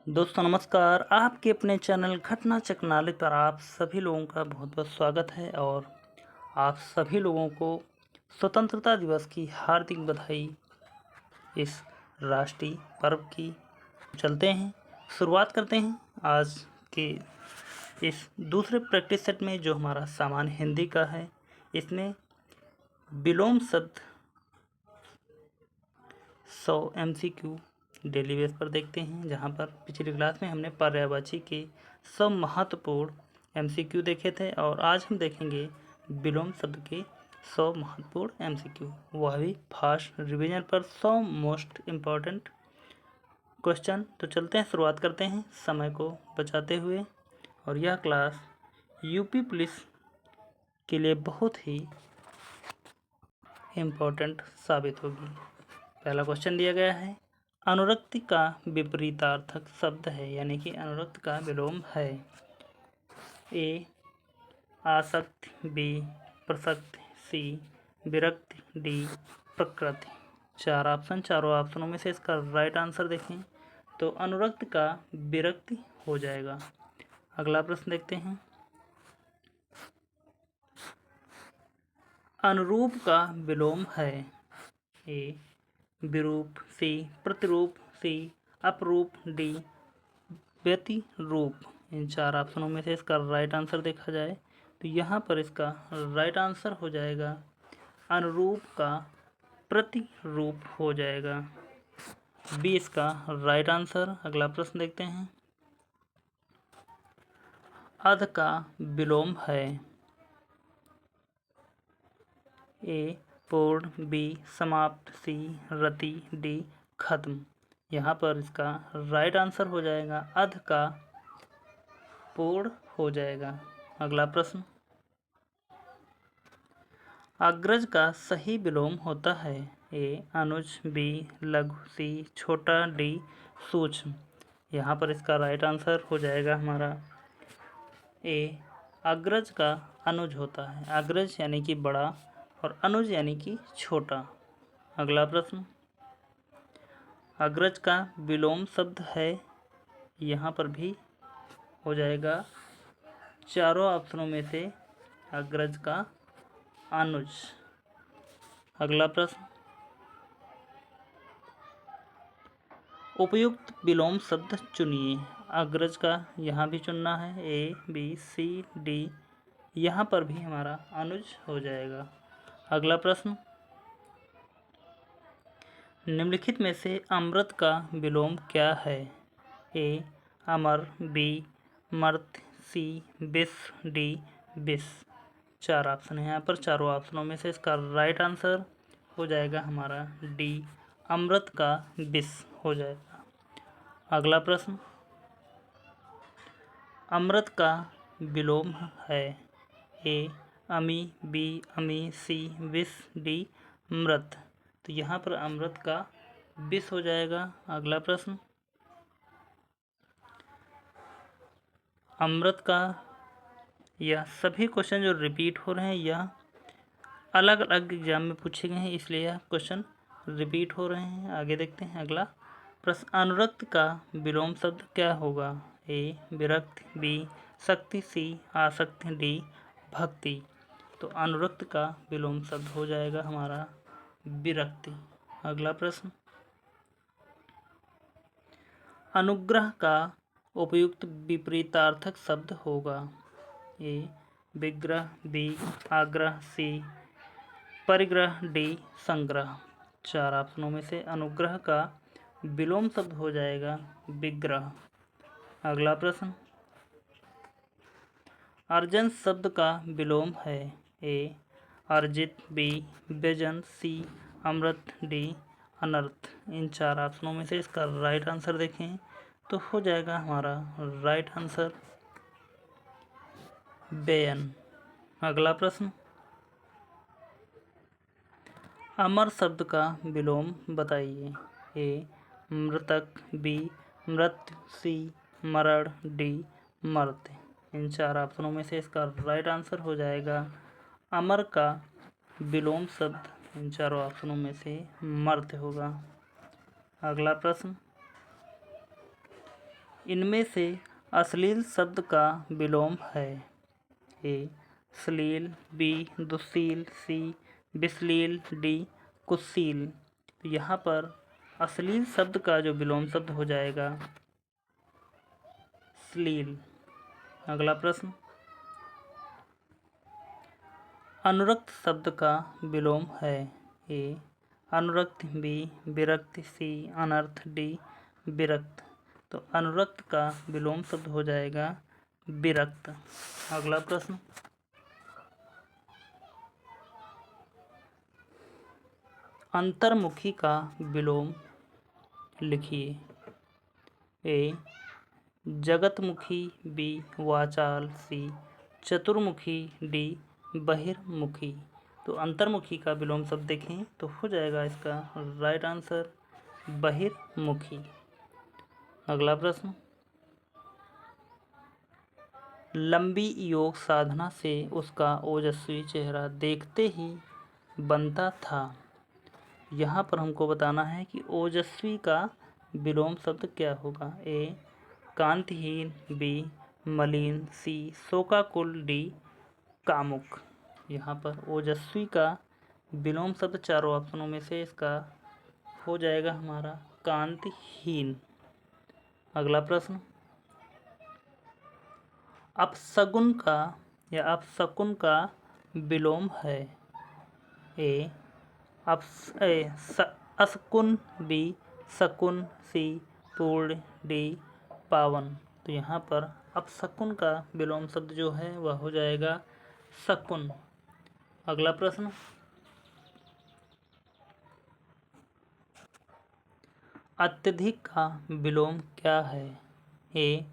दोस्तों नमस्कार। आपके अपने चैनल घटना चकनाले पर आप सभी लोगों का बहुत बहुत स्वागत है और आप सभी लोगों को स्वतंत्रता दिवस की हार्दिक बधाई इस राष्ट्रीय पर्व की। चलते हैं, शुरुआत करते हैं आज के इस दूसरे प्रैक्टिस सेट में जो हमारा सामान्य हिंदी का है। इसमें विलोम शब्द 100 MCQ डेली बेस पर देखते हैं, जहां पर पिछली क्लास में हमने पर्यायवाची के 100 महत्वपूर्ण MCQ देखे थे और आज हम देखेंगे विलोम शब्द के 100 महत्वपूर्ण MCQ, वह भी फास्ट रिवीजन पर 100 मोस्ट इम्पॉर्टेंट क्वेश्चन। तो चलते हैं, शुरुआत करते हैं समय को बचाते हुए। और यह क्लास यूपी पुलिस के लिए बहुत ही इम्पोर्टेंट साबित होगी। पहला क्वेश्चन दिया गया है, अनुरक्ति का विपरीतार्थक शब्द है, यानी कि अनुरक्त का विलोम है। ए आसक्ति, बी प्रसक्ति, सी विरक्ति, डी प्रकृति। चार ऑप्शन, चारों ऑप्शनों में से इसका राइट आंसर देखें तो अनुरक्त का विरक्ति हो जाएगा। अगला प्रश्न देखते हैं, अनुरूप का विलोम है। ए विरूप, सी प्रतिरूप, सी अपरूप, डी व्यतिरूप। इन चार ऑप्शनों में से इसका राइट आंसर देखा जाए तो यहाँ पर इसका राइट आंसर हो जाएगा अनुरूप का प्रतिरूप हो जाएगा, बी इसका राइट आंसर। अगला प्रश्न देखते हैं, अध का विलोम है। ए पूर्ण, बी समाप्त, सी रति, डी खत्म। यहाँ पर इसका राइट आंसर हो जाएगा अध का पूर्ण हो जाएगा। अगला प्रश्न, अग्रज का सही विलोम होता है। ए अनुज, बी लघु, सी छोटा, डी सूक्ष्म। यहाँ पर इसका राइट आंसर हो जाएगा हमारा ए अग्रज का अनुज होता है। अग्रज यानी कि बड़ा और अनुज यानी कि छोटा। अगला प्रश्न, अग्रज का विलोम शब्द है, यहाँ पर भी हो जाएगा चारों ऑप्शनों में से अग्रज का अनुज। अगला प्रश्न, उपयुक्त विलोम शब्द चुनिए। अग्रज का यहाँ भी चुनना है, ए बी सी डी। यहाँ पर भी हमारा अनुज हो जाएगा। अगला प्रश्न, निम्नलिखित में से अमृत का विलोम क्या है। ए अमर, बी मर्त्य, सी विष, डी विष। चार ऑप्शन है यहाँ पर, चारों ऑप्शनों में से इसका राइट आंसर हो जाएगा हमारा डी अमृत का विष हो जाएगा। अगला प्रश्न, अमृत का विलोम है। ए अमी, बी अमी, सी विष, डी मृत। तो यहाँ पर अमृत का विष हो जाएगा। अगला प्रश्न, अमृत का, यह सभी क्वेश्चन जो रिपीट हो रहे हैं यह अलग अलग एग्जाम में पूछे गए हैं, इसलिए यह क्वेश्चन रिपीट हो रहे हैं। आगे देखते हैं अगला प्रश्न, अनुरक्त का विलोम शब्द क्या होगा। ए विरक्ति, बी शक्ति, सी आसक्ति, डी भक्ति। तो अनुरक्त का विलोम शब्द हो जाएगा हमारा विरक्ति। अगला प्रश्न, अनुग्रह का उपयुक्त विपरीतार्थक शब्द होगा। ए विग्रह, बी आग्रह, सी परिग्रह, डी संग्रह। चार ऑप्शनों में से अनुग्रह का विलोम शब्द हो जाएगा विग्रह। अगला प्रश्न, अर्जन शब्द का विलोम है। ए अर्जित, बी व्यजन, सी अमृत, डी अनर्थ। इन चार ऑप्शनों में से इसका राइट आंसर देखें तो हो जाएगा हमारा राइट आंसर व्ययन। अगला प्रश्न, अमर शब्द का विलोम बताइए। ए मृतक, बी मृत्यु, सी मरण, डी मर्त्य। इन चार ऑप्शनों में से इसका राइट आंसर हो जाएगा अमर का विलोम शब्द इन चारों ऑप्शनों में से मर्त्य होगा। अगला प्रश्न, इनमें से अश्लील शब्द का विलोम है? ए श्लील, बी दुश्शील, सी विश्लील, डी कुत्सील। तो यहाँ पर अश्लील शब्द का जो विलोम शब्द हो जाएगा श्लील। अगला प्रश्न, अनुरक्त शब्द का विलोम है? ए अनुरक्त, बी विरक्त, सी अनर्थ, डी विरक्त। तो अनुरक्त का विलोम शब्द हो जाएगा विरक्त। अगला प्रश्न, अंतर्मुखी का विलोम लिखिए। ए जगतमुखी, बी वाचाल, सी चतुर्मुखी, डी बहिर्मुखी। तो अंतर्मुखी का विलोम शब्द देखें तो हो जाएगा इसका राइट आंसर बहिर्मुखी। अगला प्रश्न, लंबी योग साधना से उसका ओजस्वी चेहरा देखते ही बनता था। यहाँ पर हमको बताना है कि ओजस्वी का विलोम शब्द क्या होगा। ए कांतिहीन, बी मलिन, सी शोकाकुल, डी कामुक। यहाँ पर ओजस्वी का विलोम शब्द चारों ऑप्शनों में से इसका हो जाएगा हमारा कांतिहीन। अगला प्रश्न, अपशगुन का या अपशकुन का विलोम है? ए असकुन, बी शकुन, सी पूर्ण, डी पावन। तो यहाँ पर अपशकुन का विलोम शब्द जो है वह हो जाएगा शकुन। अगला प्रश्न, अत्यधिक का विलोम क्या है? ए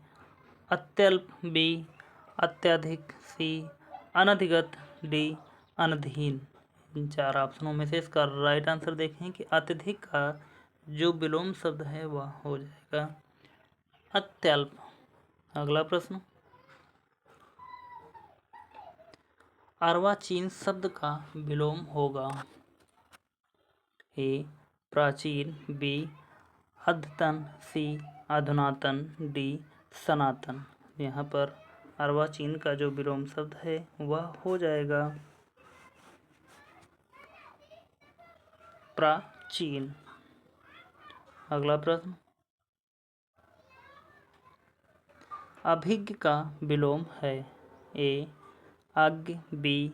अत्यल्प, बी अत्यधिक, सी अनधिगत, डी अनधीन। इन चार ऑप्शनों में से इसका राइट आंसर देखें कि अत्यधिक का जो विलोम शब्द है वह हो जाएगा अत्यल्प। अगला प्रश्न, अर्वाचीन शब्द का विलोम होगा? ए प्राचीन, बी अद्यतन, सी अधुनातन, डी सनातन। यहाँ पर अर्वाचीन का जो विलोम शब्द है वह हो जाएगा प्राचीन। अगला प्रश्न, अभिज्ञ का विलोम है? ए अज्ञ, बी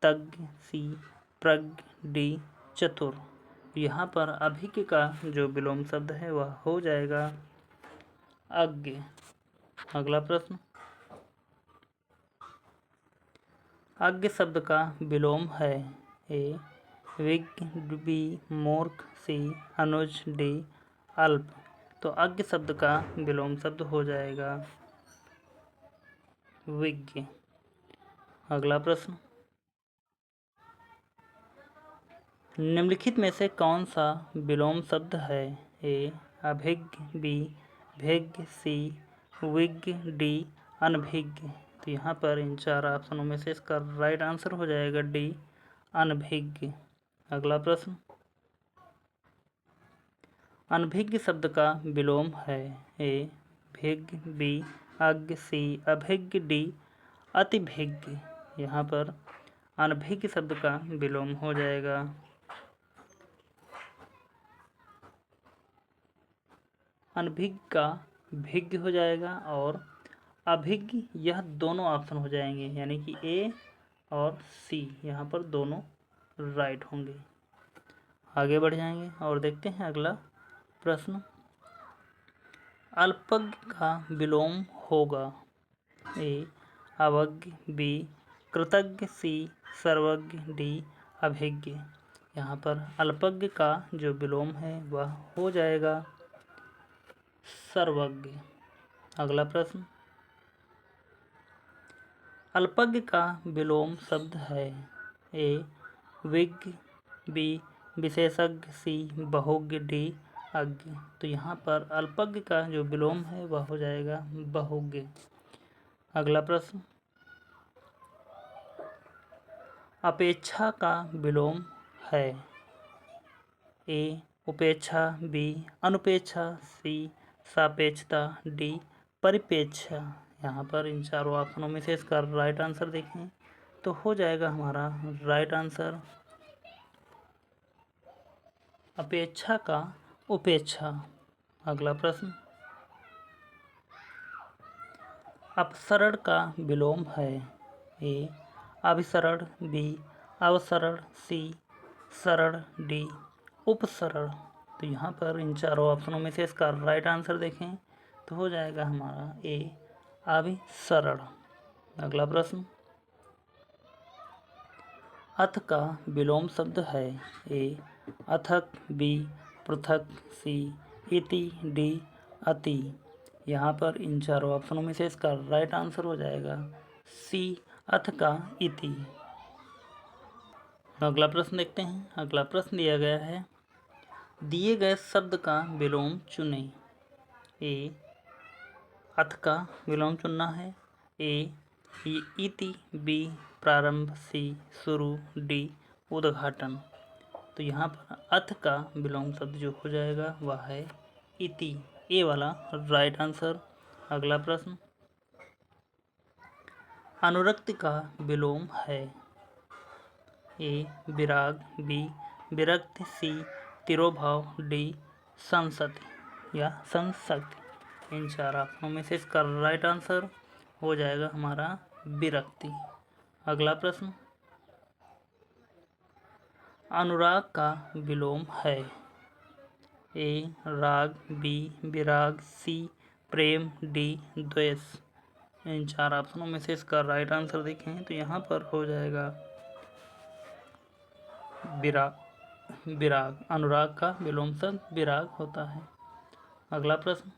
तज्ञ, सी प्रज्ञ, डी चतुर। यहाँ पर अभिज्ञ का जो विलोम शब्द है वह हो जाएगा अज्ञ। अगला प्रश्न, अज्ञ शब्द का विलोम है? ए विज्ञ, बी मूर्ख, सी अनुज, डी अल्प। तो अज्ञ शब्द का विलोम शब्द हो जाएगा विज्ञ। अगला प्रश्न, निम्नलिखित में से कौन सा विलोम शब्द है? ए अभिज्ञ, बी भिज्ञ, सी विज्ञ, डी अनभिज्ञ। तो यहाँ पर इन चार ऑप्शनों में से इसका राइट आंसर हो जाएगा डी अनभिज्ञ। अगला प्रश्न, अनभिज्ञ शब्द का विलोम है? ए भिज्ञ, बी अज्ञ, सी अभिज्ञ, डी अतिभिज्ञ। यहाँ पर अनभिज्ञ शब्द का विलोम हो जाएगा अनभिज्ञ का भिज्ञ हो जाएगा और अभिज्ञ, यह दोनों ऑप्शन हो जाएंगे यानी कि ए और सी यहाँ पर दोनों राइट होंगे। आगे बढ़ जाएंगे और देखते हैं अगला प्रश्न, अल्पज्ञ का विलोम होगा? ए अवज्ञ, बी कृतज्ञ, सी सर्वज्ञ, डी अभिज्ञ। यहाँ पर अल्पज्ञ का जो विलोम है वह हो जाएगा सर्वज्ञ। अगला प्रश्न, अल्पज्ञ का विलोम शब्द है? ए विज्ञ, बी विशेषज्ञ, सी बहुज्ञ, डी अज्ञ। तो यहाँ पर अल्पज्ञ का जो विलोम है वह हो जाएगा बहुज्ञ। अगला प्रश्न, अपेक्षा का विलोम है? ए उपेक्षा, बी अनुपेक्षा, सी सापेक्षता, डी परिपेक्ष्य। यहाँ पर इन चारों ऑप्शनों में से इसका राइट आंसर देखें तो हो जाएगा हमारा राइट आंसर अपेक्षा का उपेक्षा। अगला प्रश्न, अपसरण का विलोम है। ए अभिसरण, बी अवसरण, सी सरण, डी उपसरण। तो यहाँ पर इन चारों ऑप्शनों में से इसका राइट आंसर देखें तो हो जाएगा हमारा ए अभिसरण। अगला प्रश्न, अथ का विलोम शब्द है। ए अथक, बी पृथक, सी इति, डी अति। यहाँ पर इन चारों ऑप्शनों में से इसका राइट आंसर हो जाएगा सी अथ का इति। अगला प्रश्न देखते हैं। अगला प्रश्न दिया गया है, दिए गए शब्द का विलोम चुनें। ए अथ का विलोम चुनना है। ए इति, बी प्रारंभ, सी शुरू, डी उद्घाटन। तो यहाँ पर अथ का विलोम शब्द जो हो जाएगा वह है इति, ए वाला राइट आंसर। अगला प्रश्न, अनुरक्ति का विलोम है। ए विराग, बी विरक्ति, सी तिरोभाव, डी संसति या संसक्ति। इन चार ऑप्शनों में से इसका राइट आंसर हो जाएगा हमारा विरक्ति। अगला प्रश्न, अनुराग का विलोम है। ए राग, बी विराग, सी प्रेम, डी द्वेष। इन चार ऑप्शनों में से इसका राइट आंसर देखें तो यहाँ पर हो जाएगा विराग। विराग, अनुराग का विलोम शब्द विराग होता है। अगला प्रश्न,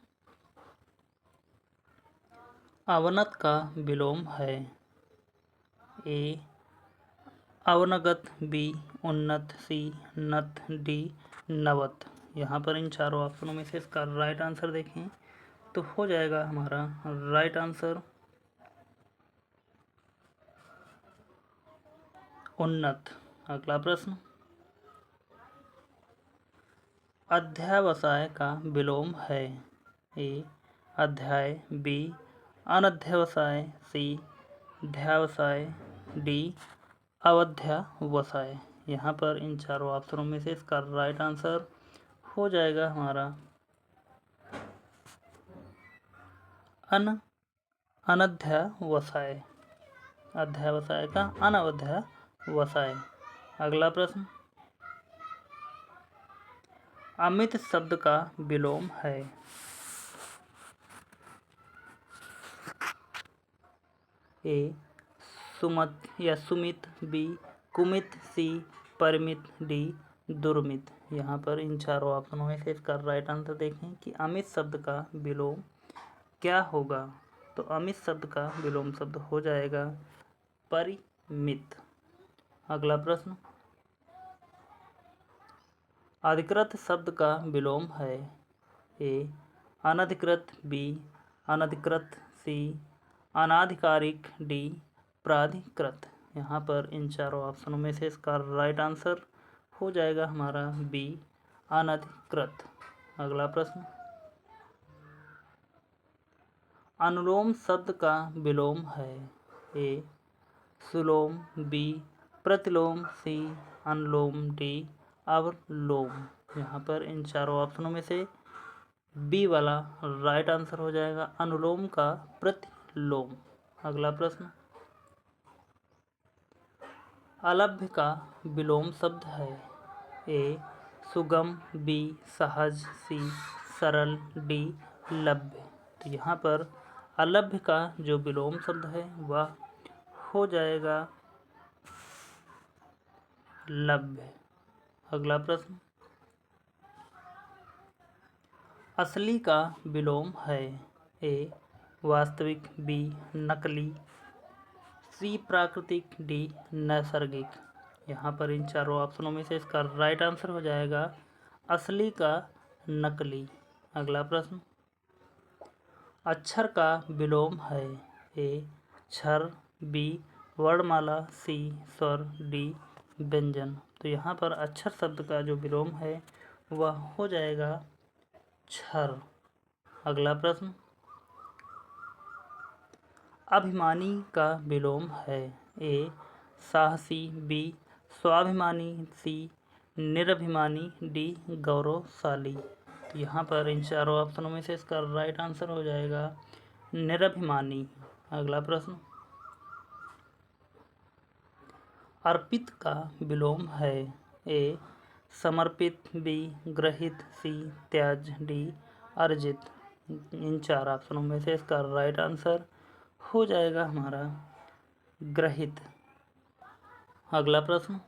अवनत का विलोम है। ए अवनगत, बी उन्नत, सी नत, डी नवत। यहाँ पर इन चारों ऑप्शनों में से इसका राइट आंसर देखें तो हो जाएगा हमारा राइट आंसर उन्नत। अगला प्रश्न, अध्यावसाय का विलोम है। ए अध्याय, बी अनध्यावसाय, सी ध्यावसाय, डी अवध्यावसाय। यहाँ पर इन चारों ऑप्शनों में से इसका राइट आंसर हो जाएगा हमारा अनध्यावसाय। अध्यावसाय का अनवध्यावसाय। अगला प्रश्न, अमित शब्द का विलोम है। ए सुमत या सुमित, बी कुमित, सी परिमित, डी दुर्मित। यहाँ पर इन चारों ऑप्शनों में से इसका राइट आंसर देखें कि अमित शब्द का विलोम क्या होगा। तो अमित शब्द का विलोम शब्द हो जाएगा परिमित। अगला प्रश्न, अधिकृत शब्द का विलोम है। ए अनधिकृत, बी अनधिकृत, सी अनाधिकारिक, डी प्राधिकृत। यहाँ पर इन चारों ऑप्शनों में से इसका राइट आंसर हो जाएगा हमारा बी अनधिकृत। अगला प्रश्न, अनुलोम शब्द का विलोम है। ए सुलोम, बी प्रतिलोम, सी अनुलोम, डी अवलोम। यहाँ पर इन चारों ऑप्शनों में से बी वाला राइट आंसर हो जाएगा अनुलोम का प्रतिलोम। अगला प्रश्न, अलभ्य का विलोम शब्द है। ए सुगम, बी सहज, सी सरल, डी लभ्य। तो यहाँ पर अलभ्य का जो विलोम शब्द है वह हो जाएगा लभ्य। अगला प्रश्न, असली का विलोम है। ए वास्तविक, बी नकली, सी प्राकृतिक, डी नैसर्गिक। यहाँ पर इन चारों ऑप्शनों में से इसका राइट आंसर हो जाएगा असली का नकली। अगला प्रश्न, अक्षर का विलोम है। ए क्षर, बी वर्णमाला, सी स्वर, डी व्यंजन। तो यहाँ पर अक्षर शब्द का जो विलोम है वह हो जाएगा क्षर। अगला प्रश्न, अभिमानी का विलोम है? ए साहसी, बी स्वाभिमानी, सी निरभिमानी, डी गौरवशाली। तो यहाँ पर इन चारों ऑप्शनों में से इसका राइट आंसर हो जाएगा निरभिमानी। अगला प्रश्न, अर्पित का विलोम है? ए समर्पित, बी ग्रहित, सी त्याज, डी अर्जित। इन चार ऑप्शनों में से इसका राइट आंसर हो जाएगा हमारा ग्रहित। अगला प्रश्न,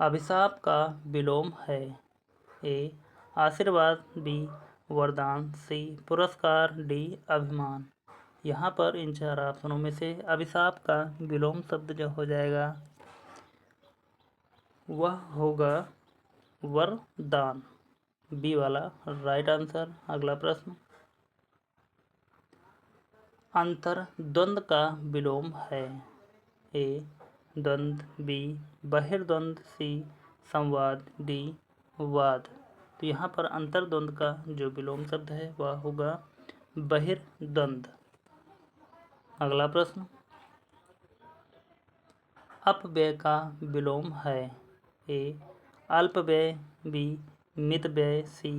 अभिशाप का विलोम है? ए आशीर्वाद, बी वरदान, सी पुरस्कार, डी अभिमान। यहाँ पर इन चार ऑप्शनों में से अभिशाप का विलोम शब्द जो हो जाएगा वह होगा वरदान, बी वाला राइट आंसर। अगला प्रश्न, अंतर द्वंद्व का विलोम है? ए द्वंद्व, बी बहिर्द्वंद्व, सी संवाद, डी वाद। तो यहाँ पर अंतर द्वंद्व का जो विलोम शब्द है वह होगा बहिर्द्वंद्व। अगला प्रश्न, अपव्यय का विलोम है? ए अल्पव्यय, बी मितव्यय, सी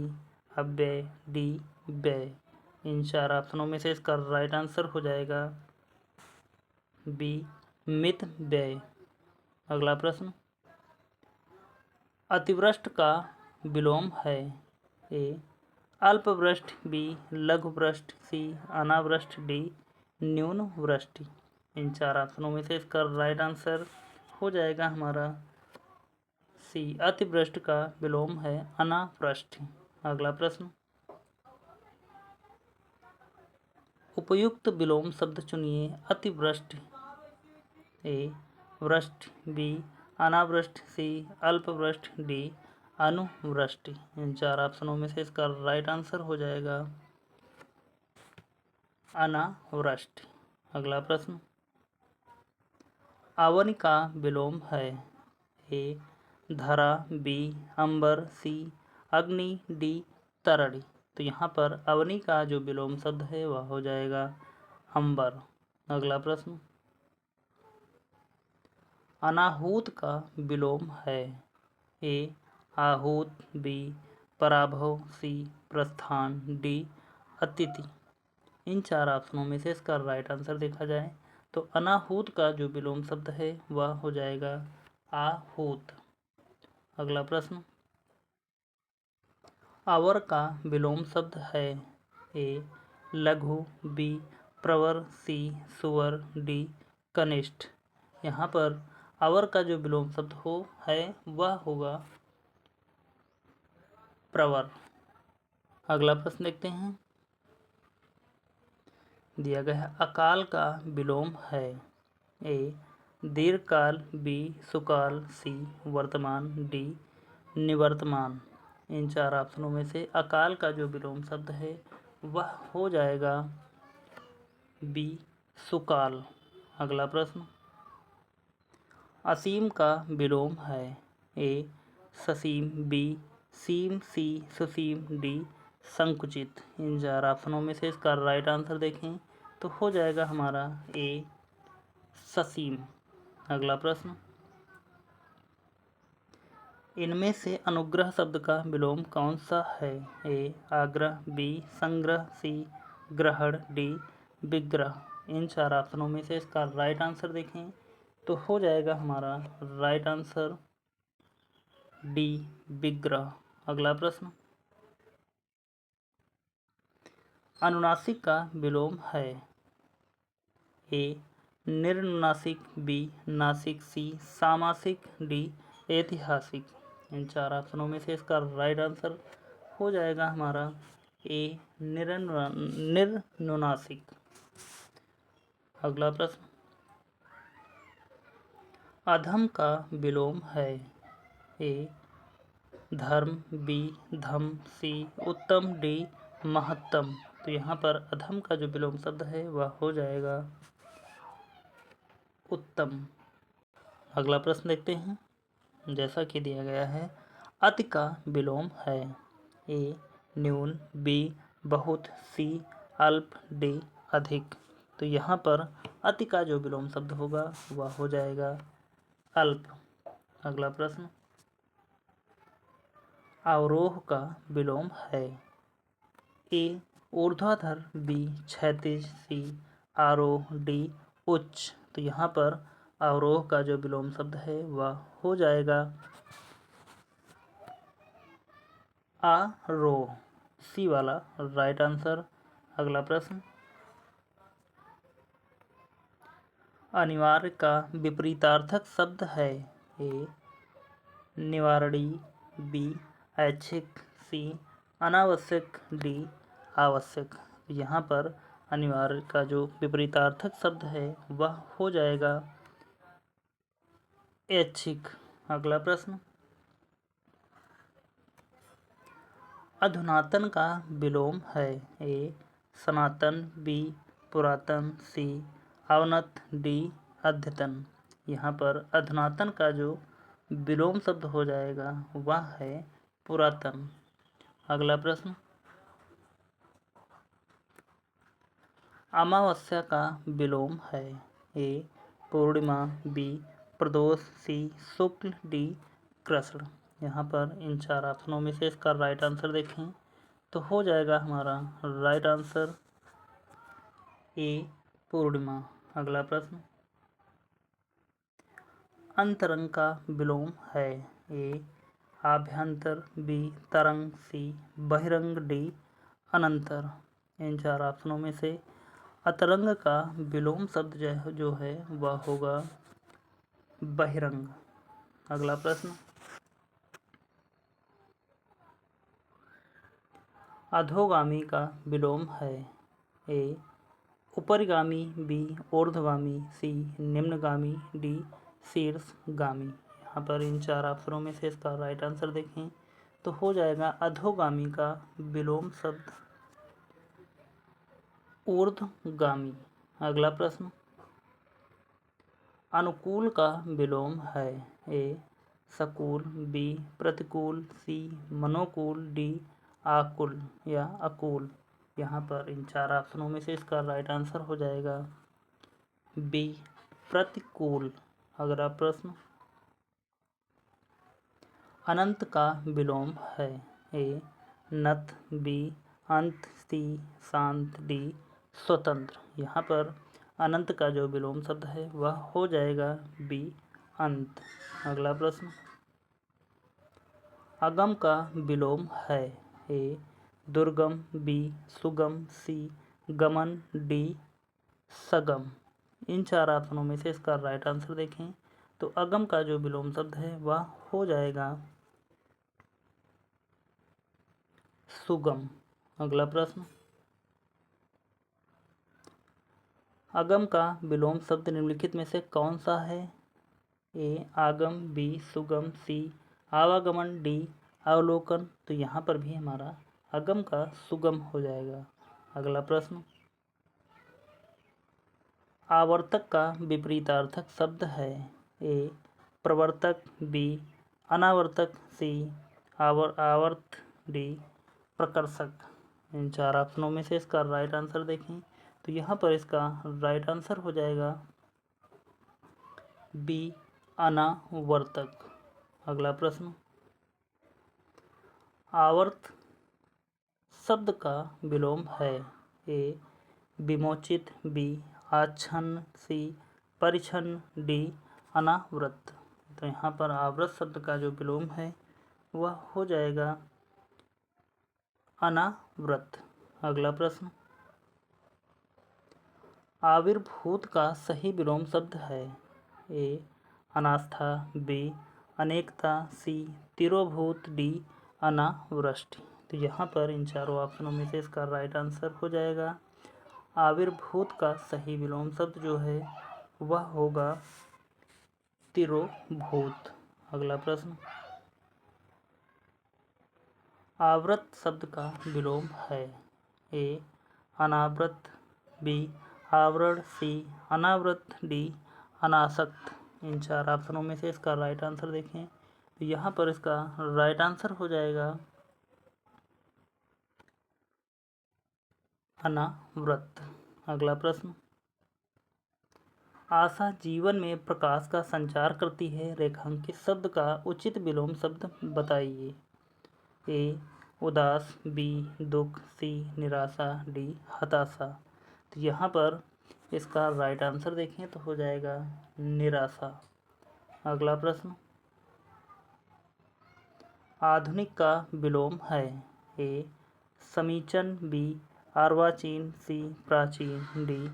अपव्यय, डी व्यय। इन चार ऑप्शनों में से इसका राइट आंसर हो जाएगा बी मितव्यय। अगला प्रश्न, अतिवृष्टि का विलोम है? ए अल्पवृष्टि, बी लघुवृष्टि, सी अनावृष्टि, डी न्यून वृष्टि। इन चार ऑप्शनों में से इसका राइट आंसर हो जाएगा हमारा सी अतिवृष्टि का विलोम है अनावृष्टि। अगला प्रश्न, उपयुक्त विलोम शब्द चुनिए। अतिवृष्टि, ए वृष्टि, बी अनावृष्टि, सी अल्पवृष्टि, डी अनुवृष्टि। इन चार ऑप्शनों में से इसका राइट आंसर हो जाएगा अनावृष्टि। अगला प्रश्न, अवन का विलोम है? ए धरा, बी अंबर, सी अग्नि, डी तरड़ी। तो यहाँ पर अवनी का जो विलोम शब्द है वह हो जाएगा अंबर। अगला प्रश्न, अनाहूत का विलोम है? ए आहूत, बी पराभव, सी प्रस्थान, डी अतिथि। इन चार ऑप्शनों में से इसका राइट आंसर देखा जाए तो अनाहूत का जो विलोम शब्द है वह हो जाएगा आहूत। अगला प्रश्न, अवर का विलोम शब्द है? ए लघु, बी प्रवर, सी सुवर, डी कनिष्ठ। यहाँ पर अवर का जो विलोम शब्द है वह होगा प्रवर। अगला प्रश्न देखते हैं, दिया गया है अकाल का विलोम है? ए दीर्घकाल, बी सुकाल, सी वर्तमान, डी निवर्तमान। इन चार ऑप्शनों में से अकाल का जो विलोम शब्द है वह हो जाएगा बी सुकाल। अगला प्रश्न, असीम का विलोम है? ए ससीम, बी सीम, सी सुसीम, डी संकुचित। इन चार ऑप्शनों में से इसका राइट आंसर देखें तो हो जाएगा हमारा ए ससीम। अगला प्रश्न, इनमें से अनुग्रह शब्द का विलोम कौन सा है? ए आग्रह, बी संग्रह, सी ग्रहण, डी विग्रह। इन चार ऑप्शनों में से इसका राइट आंसर देखें तो हो जाएगा हमारा राइट आंसर डी विग्रह। अगला प्रश्न, अनुनासिक का विलोम है? ए निरनुनासिक, बी नासिक, सी सामासिक, डी ऐतिहासिक। इन चार ऑप्शनों में से इसका राइट आंसर हो जाएगा हमारा ए निरनुनासिक। अगला प्रश्न, अधम का विलोम है? ए धर्म, बी धम, सी उत्तम, डी महत्तम। तो यहाँ पर अधम का जो विलोम शब्द है वह हो जाएगा उत्तम। अगला प्रश्न देखते हैं, जैसा कि दिया गया है अति का विलोम है? ए न्यून, बी बहुत, सी अल्प, डी अधिक। तो यहाँ पर अति का जो विलोम शब्द होगा वह हो जाएगा अल्प। अगला प्रश्न, अवरोह का विलोम है। ए ऊर्ध्वाधर, बी क्षैतिज, सी आरोह, डी उच्च। तो यहाँ पर अवरोह का जो विलोम शब्द है वह हो जाएगा आरोह, सी वाला राइट आंसर। अगला प्रश्न, अनिवार्य का विपरीतार्थक शब्द है। ए निवारणी, बी ऐच्छिक, सी अनावश्यक, डी आवश्यक। यहाँ पर अनिवार्य का जो विपरीतार्थक शब्द है वह हो जाएगा ऐच्छिक। अगला प्रश्न, अधुनातन का विलोम है। ए सनातन, बी पुरातन, सी अवनत, डी अद्यतन। यहाँ पर अधुनातन का जो विलोम शब्द हो जाएगा वह है पुरातन। अगला प्रश्न, अमावस्या का विलोम है। ए पूर्णिमा, बी प्रदोष, सी शुक्ल, डी कृष्ण। यहाँ पर इन चार ऑप्शनों में से इसका राइट आंसर देखें तो हो जाएगा हमारा राइट आंसर ए पूर्णिमा। अगला प्रश्न, अंतरंग का विलोम है। ए आभ्यंतर, बी तरंग, सी बहिरंग, डी अनंतर। इन चार ऑप्शनों में से अतरंग का विलोम शब्द जो है वह होगा बहिरंग। अगला प्रश्न, अधोगामी का विलोम है। ए ऊपरगामी, बी ऊर्ध्वगामी, सी निम्नगामी, डी शीर्षगामी। यहाँ पर इन चार ऑप्शनों में से इसका राइट आंसर देखें तो हो जाएगा अधोगामी का विलोम शब्द ऊर्ध्वगामी। अगला प्रश्न, अनुकूल का विलोम है। ए सकूल, बी प्रतिकूल, सी मनोकूल, डी आकुल या अकूल। यहाँ पर इन चार ऑप्शनों में से इसका राइट आंसर हो जाएगा बी प्रतिकूल। अगला प्रश्न, अनंत का विलोम है। ए नत, बी अंत, सी शांत, डी स्वतंत्र। यहाँ पर अनंत का जो विलोम शब्द है वह हो जाएगा बी अंत। अगला प्रश्न, अगम का विलोम है। ए दुर्गम, बी सुगम, सी गमन, डी सगम। इन चार ऑप्शनों में से इसका राइट आंसर देखें तो अगम का जो विलोम शब्द है वह हो जाएगा सुगम। अगला प्रश्न, अगम का विलोम शब्द निम्नलिखित में से कौन सा है। ए आगम, बी सुगम, सी आवागमन, डी अवलोकन। तो यहाँ पर भी हमारा अगम का सुगम हो जाएगा। अगला प्रश्न, आवर्तक का विपरीतार्थक शब्द है। ए प्रवर्तक, बी अनावर्तक, सी आवर्त, डी प्रकर्षक। इन चार ऑप्शनों में से इसका राइट आंसर देखें तो यहाँ पर इसका राइट आंसर हो जाएगा बी अनावर्तक। अगला प्रश्न, आवर्त शब्द का विलोम है। ए विमोचित, बी आच्छन्न, सी परिच्छन्न, डी अनावृत। तो यहाँ पर आवृत शब्द का जो विलोम है वह हो जाएगा अनावृत। अगला प्रश्न, आविर्भूत का सही विलोम शब्द है। ए अनास्था, बी अनेकता, सी तिरोभूत, डी अनावृष्टि। तो यहाँ पर इन चारों ऑप्शनों में से इसका राइट आंसर हो जाएगा आविर्भूत का सही विलोम शब्द जो है वह होगा तिरोभूत। अगला प्रश्न, आवृत शब्द का विलोम है। ए अनावृत, बी आवरण, सी अनावृत, डी अनासक्त। इन चार ऑप्शनों में से इसका राइट आंसर देखें तो यहाँ पर इसका राइट आंसर हो जाएगा अनावृत। अगला प्रश्न, आशा जीवन में प्रकाश का संचार करती है। रेखांकित शब्द का उचित विलोम शब्द बताइए। ए उदास, बी दुख, सी निराशा, डी हताशा। तो यहाँ पर इसका राइट आंसर देखें तो हो जाएगा निराशा। अगला प्रश्न, आधुनिक का विलोम है। ए समीचीन, बी अर्वाचीन, सी प्राचीन, डी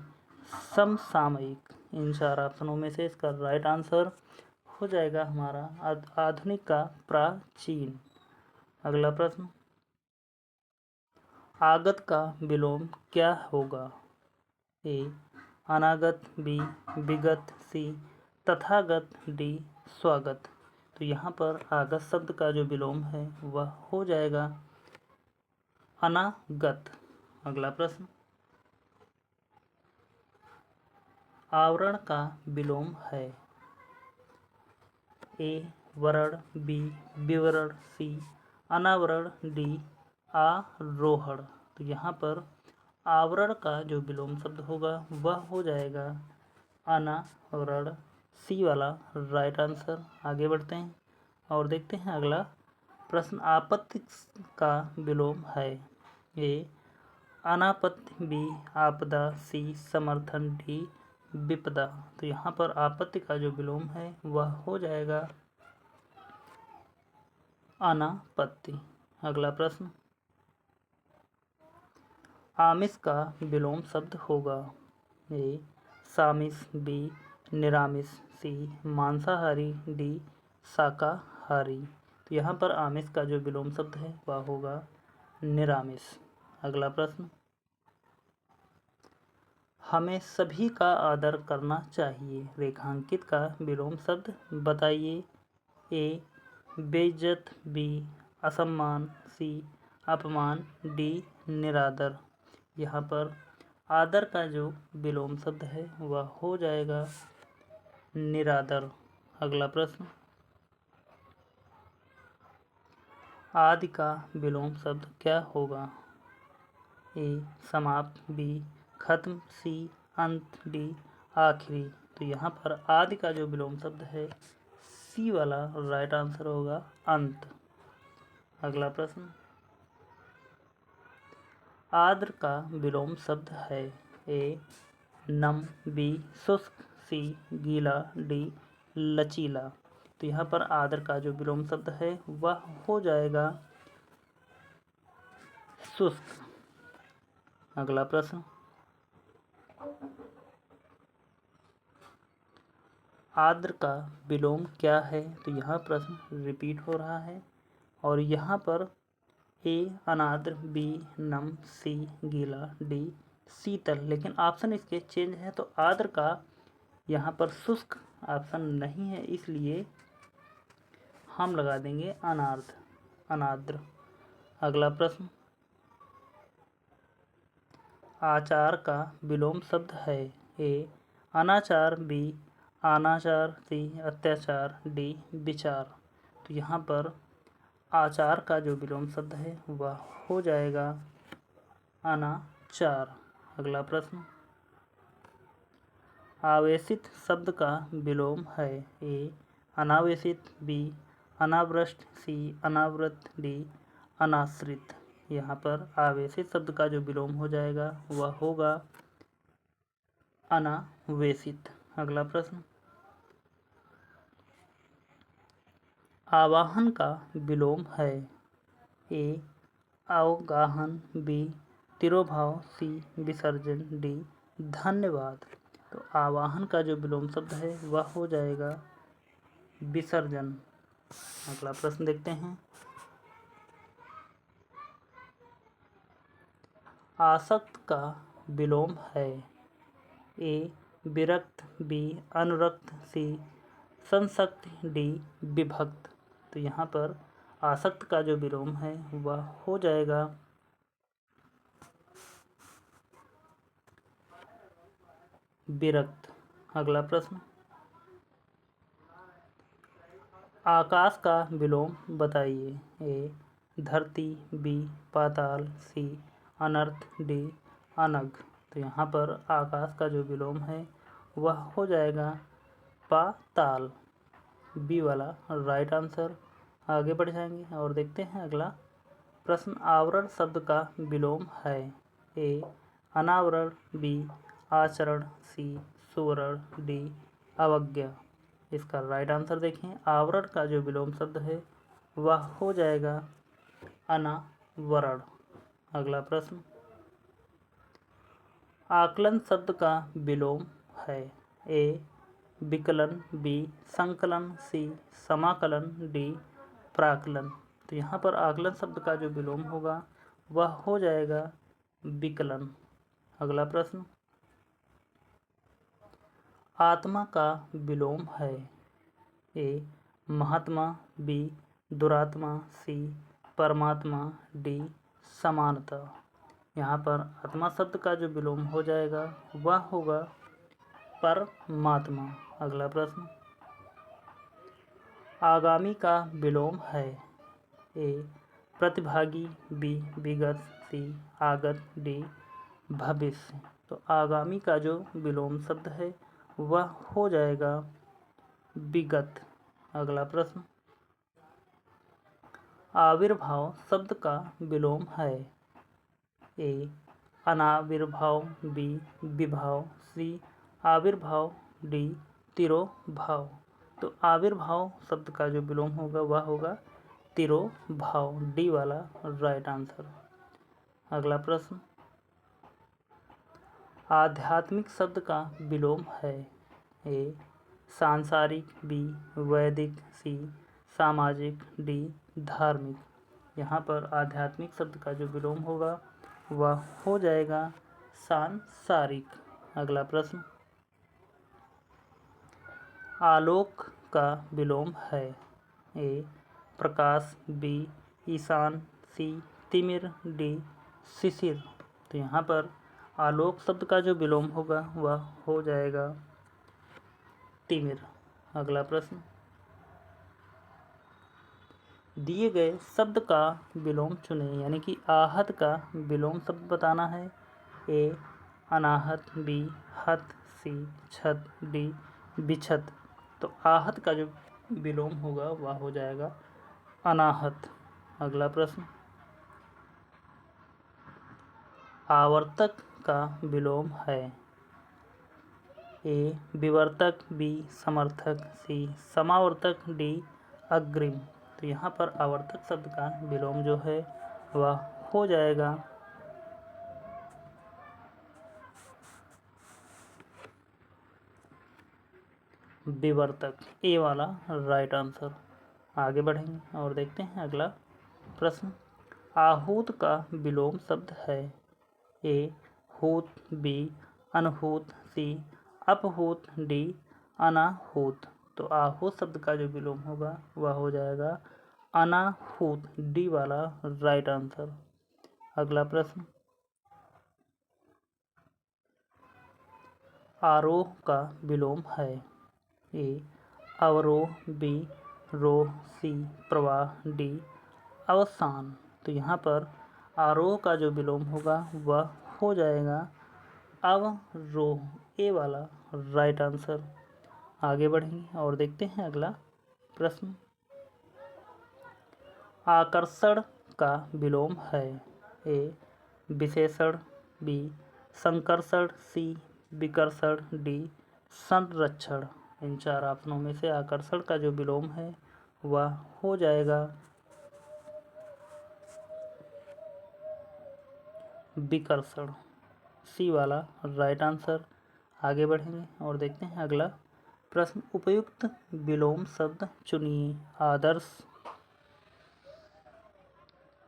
समसामयिक। इन चार ऑप्शनों में से इसका राइट आंसर हो जाएगा हमारा आधुनिक का प्राचीन। अगला प्रश्न, आगत का विलोम क्या होगा। ए अनागत, बी विगत, सी तथागत, डी स्वागत। तो यहाँ पर आगत शब्द का जो विलोम है वह हो जाएगा अनागत। अगला प्रश्न, आवरण का विलोम है। ए वरण, बी विवरण, सी अनावरण, डी आरोहण। तो यहाँ पर आवरण का जो विलोम शब्द होगा वह हो जाएगा अनावरण। सी वाला राइट आंसर। आगे बढ़ते हैं और देखते हैं अगला प्रश्न, आपत्ति का विलोम है। ए अनापत्ति, बी आपदा, सी समर्थन, डी विपदा। तो यहाँ पर आपत्ति का जो विलोम है वह हो जाएगा अनापत्ति। अगला प्रश्न, आमिष का विलोम शब्द होगा। ए सामिष, बी निरामिष, सी मांसाहारी, डी शाकाहारी। तो यहाँ पर आमिष का जो विलोम शब्द है वह होगा निरामिष। अगला प्रश्न, हमें सभी का आदर करना चाहिए। रेखांकित का विलोम शब्द बताइए। ए बेइज्जत, बी असम्मान, सी अपमान, डी निरादर। यहाँ पर आदर का जो विलोम शब्द है वह हो जाएगा निरादर। अगला प्रश्न, आदि का विलोम शब्द क्या होगा। ए समाप्त, बी खत्म, सी अंत, डी आखिरी। तो यहाँ पर आदि का जो विलोम शब्द है सी वाला राइट आंसर होगा अंत। अगला प्रश्न, आर्द्र का विलोम शब्द है। ए नम, बी शुष्क, सी गीला, डी लचीला। तो यहाँ पर आर्द्र का जो विलोम शब्द है वह हो जाएगा शुष्क। अगला प्रश्न, आर्द्र का विलोम क्या है। तो यहाँ प्रश्न रिपीट हो रहा है और यहाँ पर ए अनार्द्र, बी नम, सी गीला, डी शीतल। लेकिन ऑप्शन इसके चेंज है तो आर्द्र का यहाँ पर शुष्क ऑप्शन नहीं है, इसलिए हम लगा देंगे अनार्द्र। अगला प्रश्न, आचार का विलोम शब्द है। ए अनाचार, बी अनाचार, सी अत्याचार, डी विचार। तो यहाँ पर आचार का जो विलोम शब्द है वह हो जाएगा अनाचार। अगला प्रश्न, आवेशित शब्द का विलोम है। ए अनावेशित, बी अनावृष्ट, सी अनावृत, डी अनाश्रित। यहाँ पर आवेशित शब्द का जो विलोम हो जाएगा वह होगा अनावेशित। अगला प्रश्न, आवाहन का विलोम है। ए अवगाहन, बी तिरोभाव, सी विसर्जन, डी धन्यवाद। तो आवाहन का जो विलोम शब्द है वह हो जाएगा विसर्जन। अगला प्रश्न देखते हैं, आसक्त का विलोम है। ए विरक्त, बी अनुरक्त, सी संसक्त, डी विभक्त। तो यहाँ पर आसक्त का जो विलोम है वह हो जाएगा विरक्त। अगला प्रश्न, आकाश का विलोम बताइए। ए धरती, बी पाताल, सी अनर्थ, डी अनग। तो यहाँ पर आकाश का जो विलोम है वह हो जाएगा पाताल। बी वाला राइट आंसर। आगे बढ़ जाएंगे और देखते हैं अगला प्रश्न। आवरण शब्द का विलोम है। ए अनावरण, बी आचरण, सी सुवर्ण, डी अवज्ञा। इसका राइट आंसर देखें। आवरण का जो विलोम शब्द है वह हो जाएगा अनावरण। अगला प्रश्न। आकलन शब्द का विलोम है। ए विकलन, बी संकलन, सी समाकलन, डी प्राकलन। तो यहाँ पर आकलन शब्द का जो विलोम होगा वह हो जाएगा विकलन। अगला प्रश्न। आत्मा का विलोम है। ए महात्मा, बी दुरात्मा, सी परमात्मा, डी समानता। यहाँ पर आत्मा शब्द का जो विलोम हो जाएगा वह होगा परमात्मा। अगला प्रश्न। आगामी का विलोम है। ए प्रतिभागी, बी विगत, सी आगत, डी भविष्य। तो आगामी का जो विलोम शब्द है वह हो जाएगा विगत। अगला प्रश्न। आविर्भाव शब्द का विलोम है। ए अनाविर्भाव, बी विभाव, सी आविर्भाव, डी तिरोभाव। तो आविर्भाव शब्द का जो विलोम होगा वह होगा तिरोभाव। डी वाला राइट आंसर। अगला प्रश्न। आध्यात्मिक शब्द का विलोम है। ए सांसारिक, बी वैदिक, सी सामाजिक, डी धार्मिक। यहाँ पर आध्यात्मिक शब्द का जो विलोम होगा वह हो जाएगा सांसारिक। अगला प्रश्न। आलोक का विलोम है। ए प्रकाश, बी ईशान, सी तिमिर, डी शिशिर। तो यहाँ पर आलोक शब्द का जो विलोम होगा वह हो जाएगा तिमिर। अगला प्रश्न। दिए गए शब्द का विलोम चुनें, यानी कि आहत का विलोम शब्द बताना है। ए अनाहत, बी हत, सी छत, डी बिछत। तो आहत का जो विलोम होगा वह हो जाएगा अनाहत। अगला प्रश्न। आवर्तक का विलोम है। ए विवर्तक, बी समर्थक, सी समावर्तक, डी अग्रिम। तो यहाँ पर आवर्तक शब्द का विलोम जो है वह हो जाएगा विवर्तक। ए वाला राइट आंसर। आगे बढ़ेंगे और देखते हैं अगला प्रश्न। आहूत का विलोम शब्द है। ए हूत, बी अनहूत, सी अपहूत, डी अनाहूत। तो आहूत शब्द का जो विलोम होगा वह हो जाएगा अनाहूत। डी वाला राइट आंसर। अगला प्रश्न। आरोह का विलोम है। ए अवरोह, बी रोह, सी प्रवाह, डी अवसान। तो यहाँ पर आरोह का जो विलोम होगा वह हो जाएगा अवरोह। ए वाला राइट आंसर। आगे बढ़ेंगे और देखते हैं अगला प्रश्न। आकर्षण का विलोम है। ए विशेषण, बी संकर्षण, सी विकर्षण, डी संरक्षण। इन चार ऑप्शनों में से आकर्षण का जो विलोम है वह हो जाएगा विकर्षण। सी वाला राइट आंसर। आगे बढ़ेंगे और देखते हैं अगला प्रश्न। उपयुक्त विलोम शब्द चुनिए। आदर्श,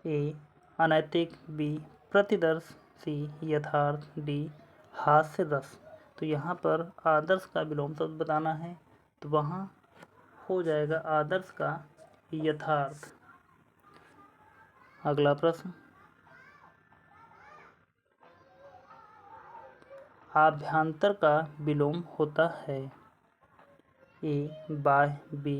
ए अनैतिक, बी प्रतिदर्श, सी यथार्थ, डी हास्य रस। तो यहाँ पर आदर्श का विलोम शब्द बताना है तो वहाँ हो जाएगा आदर्श का यथार्थ। अगला प्रश्न। आभ्यंतर का विलोम होता है। ए बाह्य, बी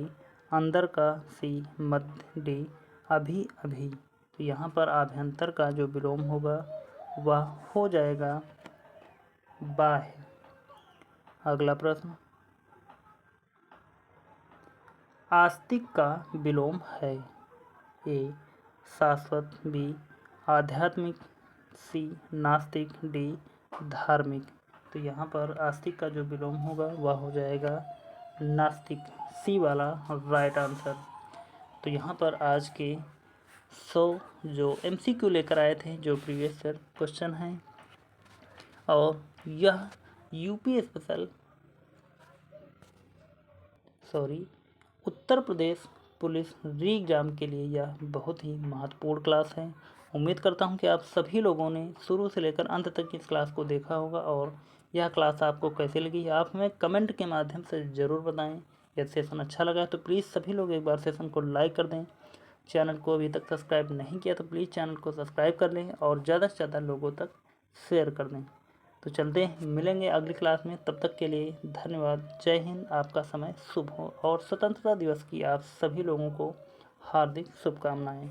अंदर का, सी मध्य, डी अभी अभी। तो यहाँ पर आभ्यंतर का जो विलोम होगा वह हो जाएगा बाह्य। अगला प्रश्न, आस्तिक का विलोम है। ए शाश्वत, बी आध्यात्मिक, सी नास्तिक, डी धार्मिक। तो यहाँ पर आस्तिक का जो विलोम होगा वह हो जाएगा नास्तिक, सी वाला राइट आंसर। तो यहाँ पर आज के 100 जो MCQ लेकर आए थे, जो प्रीवियस ईयर क्वेश्चन हैं, और यह UP special Uttar Pradesh police री एग्ज़ाम के लिए यह बहुत ही महत्वपूर्ण क्लास है। उम्मीद करता हूं कि आप सभी लोगों ने शुरू से लेकर अंत तक इस क्लास को देखा होगा, और यह क्लास आपको कैसी लगी आप हमें कमेंट के माध्यम से ज़रूर बताएं। यदि सेशन अच्छा लगा तो प्लीज़ सभी लोग एक बार सेशन को लाइक कर दें। चैनल को अभी तक सब्सक्राइब नहीं किया तो प्लीज़ चैनल को सब्सक्राइब कर लें और ज़्यादा से ज़्यादा लोगों तक शेयर कर दें। तो चलते हैं, मिलेंगे अगली क्लास में। तब तक के लिए धन्यवाद। जय हिंद। आपका समय शुभ हो और स्वतंत्रता दिवस की आप सभी लोगों को हार्दिक शुभकामनाएं।